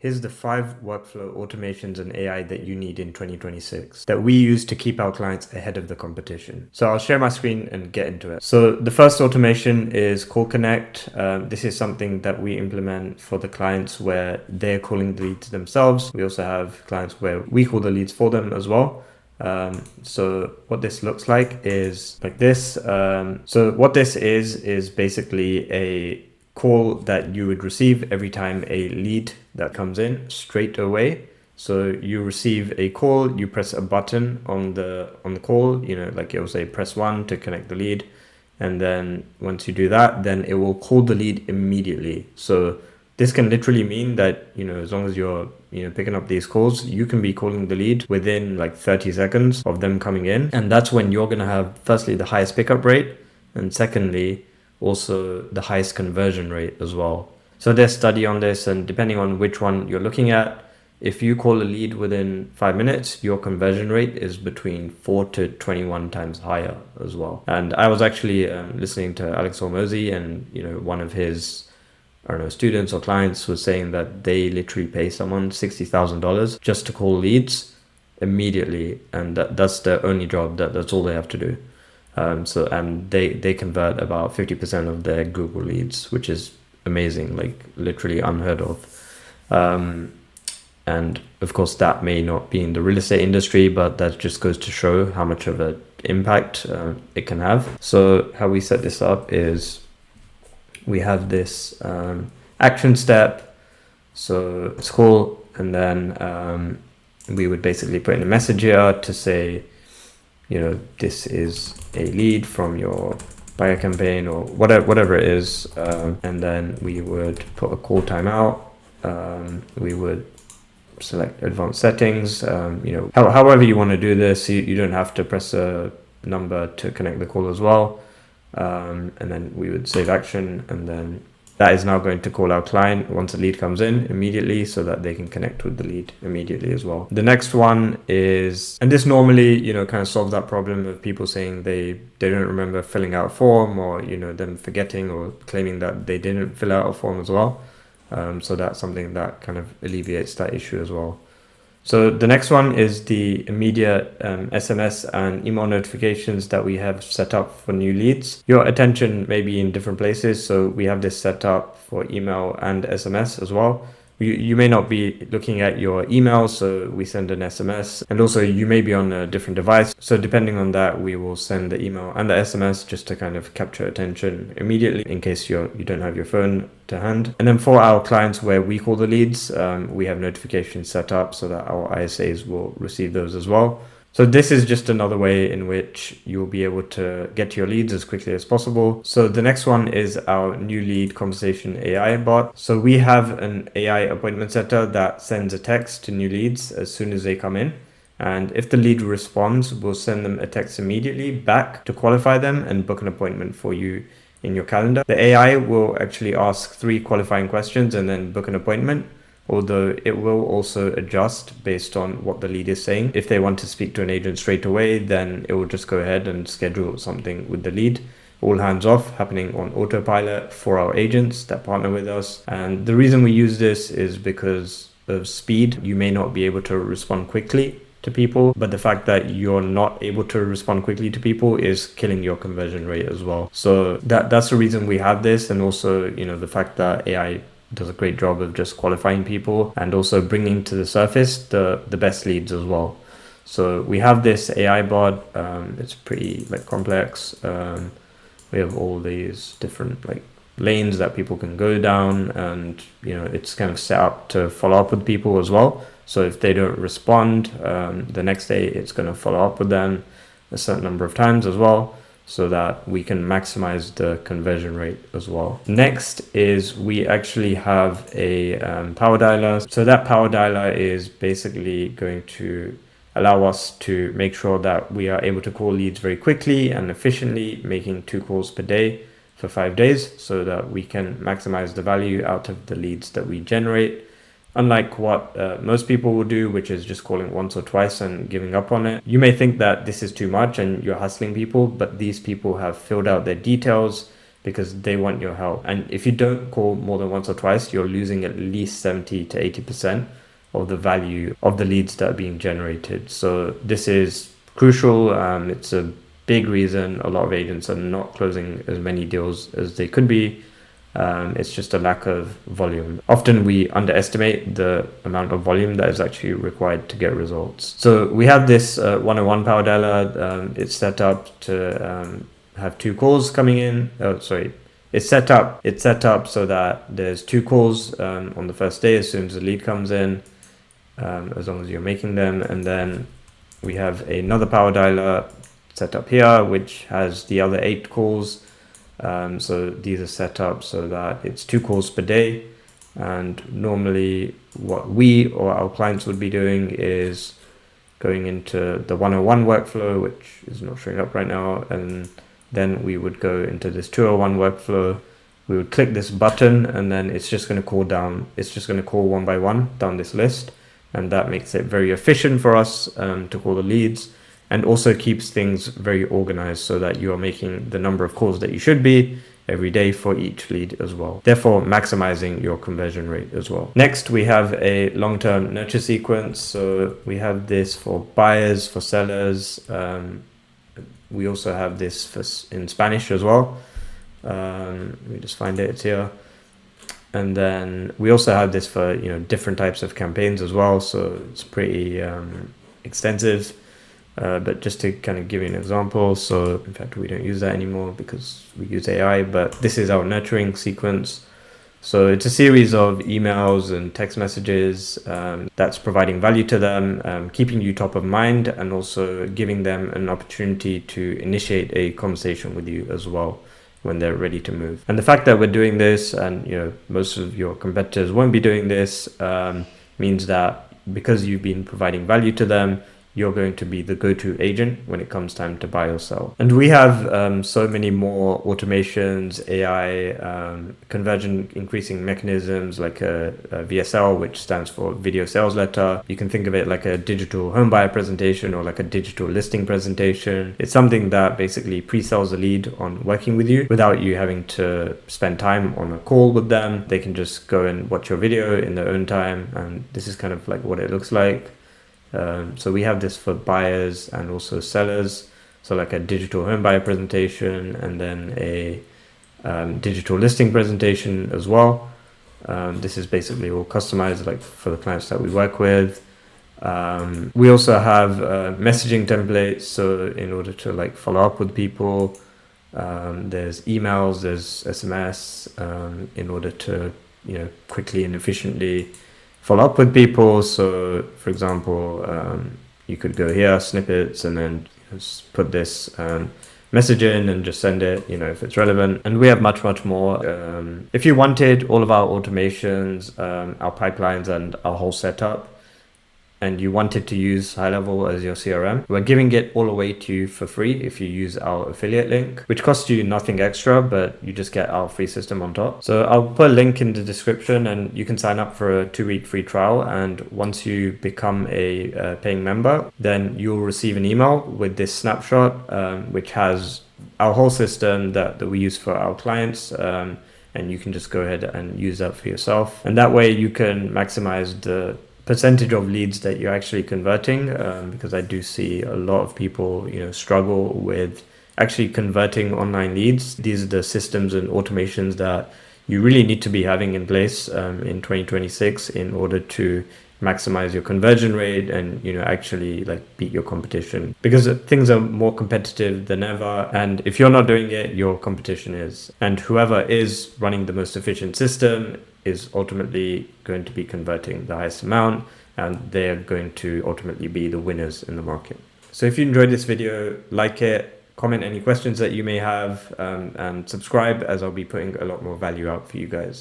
Here's the 5 workflow automations and AI that you need in 2026 that we use to keep our clients ahead of the competition. So I'll share my screen and get into it. So the first automation is Call Connect. This is something that we implement for the clients where they're calling the leads themselves. We also have clients where we call the leads for them as well. So what this looks like is like this. So what this is basically a call that you would receive every time a lead that comes in straight away. So you receive a call, you press a button on the call, like it will say press 1 to connect the lead. And then once you do that, then it will call the lead immediately. So this can literally mean that, as long as you're, picking up these calls, you can be calling the lead within like 30 seconds of them coming in. And that's when you're going to have, firstly, the highest pickup rate. And secondly, also the highest conversion rate as well. So there's study on this, and depending on which one you're looking at, if you call a lead within 5 minutes, your conversion rate is between 4 to 21 times higher as well. And I was actually listening to Alex Hormozy, and one of his students or clients was saying that they literally pay someone $60,000 just to call leads immediately, and that's their only job. That's all they have to do. And they convert about 50% of their Google leads, which is amazing, like literally unheard of. And of course, that may not be in the real estate industry, but that just goes to show how much of an impact it can have. So how we set this up is we have this action step. So it's call, and then we would basically put in a message here to say, this is a lead from your buyer campaign or whatever it is. And then we would put a call timeout. We would select advanced settings. However you want to do this, you don't have to press a number to connect the call as well. And then we would save action, and then that is now going to call our client once a lead comes in immediately so that they can connect with the lead immediately as well. The next one is, and this normally, kind of solves that problem of people saying they don't remember filling out a form, or, them forgetting or claiming that they didn't fill out a form as well. So that's something that kind of alleviates that issue as well. So the next one is the immediate SMS and email notifications that we have set up for new leads. Your attention may be in different places, so we have this set up for email and SMS as well. You may not be looking at your email, so we send an SMS, and also you may be on a different device. So depending on that, we will send the email and the SMS just to kind of capture attention immediately in case you don't have your phone to hand. And then for our clients where we call the leads, we have notifications set up so that our ISAs will receive those as well. So this is just another way in which you'll be able to get your leads as quickly as possible. So the next one is our new lead conversation AI bot. So we have an AI appointment setter that sends a text to new leads as soon as they come in. And if the lead responds, we'll send them a text immediately back to qualify them and book an appointment for you in your calendar. The AI will actually ask 3 qualifying questions and then book an appointment, although it will also adjust based on what the lead is saying. If they want to speak to an agent straight away, then it will just go ahead and schedule something with the lead. All hands off, happening on autopilot for our agents that partner with us. And the reason we use this is because of speed. You may not be able to respond quickly to people, but the fact that you're not able to respond quickly to people is killing your conversion rate as well. So that's the reason we have this. And also, the fact that AI does a great job of just qualifying people and also bringing to the surface the best leads as well. So we have this AI bot. It's pretty complex. We have all these different lanes that people can go down, and it's kind of set up to follow up with people as well. So if they don't respond, the next day it's going to follow up with them a certain number of times as well, so that we can maximize the conversion rate as well. Next is we actually have a power dialer. So that power dialer is basically going to allow us to make sure that we are able to call leads very quickly and efficiently, making 2 calls per day for 5 days, so that we can maximize the value out of the leads that we generate. Unlike what most people will do, which is just calling once or twice and giving up on it. You may think that this is too much and you're hustling people, but these people have filled out their details because they want your help. And if you don't call more than once or twice, you're losing at least 70 to 80% of the value of the leads that are being generated. So this is crucial. It's a big reason a lot of agents are not closing as many deals as they could be. It's just a lack of volume. Often we underestimate the amount of volume that is actually required to get results. So we have this 101 power dialer. It's set up to have 2 calls coming in. It's set up so that there's 2 calls on the first day as soon as the lead comes in, as long as you're making them. And then we have another power dialer set up here, which has the other 8 calls. So these are set up so that it's 2 calls per day. And normally what we or our clients would be doing is going into the 101 workflow, which is not showing up right now. And then we would go into this 201 workflow. We would click this button, and then it's just going to call down. It's just going to call one by one down this list. And that makes it very efficient for us to call the leads, and also keeps things very organized so that you are making the number of calls that you should be every day for each lead as well, therefore maximizing your conversion rate as well. Next, we have a long-term nurture sequence. So we have this for buyers, for sellers. We also have this in Spanish as well. Let me just find it, it's here. And then we also have this for different types of campaigns as well. So it's pretty extensive. But just to kind of give you an example, so in fact we don't use that anymore because we use AI, but this is our nurturing sequence. So it's a series of emails and text messages that's providing value to them, keeping you top of mind, and also giving them an opportunity to initiate a conversation with you as well when they're ready to move. And the fact that we're doing this, and most of your competitors won't be doing this, means that because you've been providing value to them, you're going to be the go-to agent when it comes time to buy or sell. And we have so many more automations, AI, conversion increasing mechanisms like a VSL, which stands for video sales letter. You can think of it like a digital home buyer presentation or like a digital listing presentation. It's something that basically pre-sells a lead on working with you without you having to spend time on a call with them. They can just go and watch your video in their own time. And this is kind of like what it looks like. So we have this for buyers and also sellers. So like a digital home buyer presentation, and then a digital listing presentation as well. This is basically all customized like for the clients that we work with. We also have messaging templates. So in order to like follow up with people, there's emails, there's SMS, in order to quickly and efficiently follow up with people. So for example, you could go here, snippets, and then just put this message in and just send it, if it's relevant. And we have much more. If you wanted all of our automations, our pipelines, and our whole setup, and you wanted to use HighLevel as your CRM, we're giving it all away to you for free if you use our affiliate link, which costs you nothing extra, but you just get our free system on top. So I'll put a link in the description, and you can sign up for a 2-week free trial. And once you become a paying member, then you'll receive an email with this snapshot, which has our whole system that we use for our clients. And you can just go ahead and use that for yourself. And that way you can maximize the percentage of leads that you're actually converting, because I do see a lot of people struggle with actually converting online leads. These are the systems and automations that you really need to be having in place in 2026 in order to maximize your conversion rate and actually like beat your competition, because things are more competitive than ever. And if you're not doing it, your competition is, and whoever is running the most efficient system is ultimately going to be converting the highest amount, and they're going to ultimately be the winners in the market. So if you enjoyed this video, like it, comment any questions that you may have, and subscribe, as I'll be putting a lot more value out for you guys.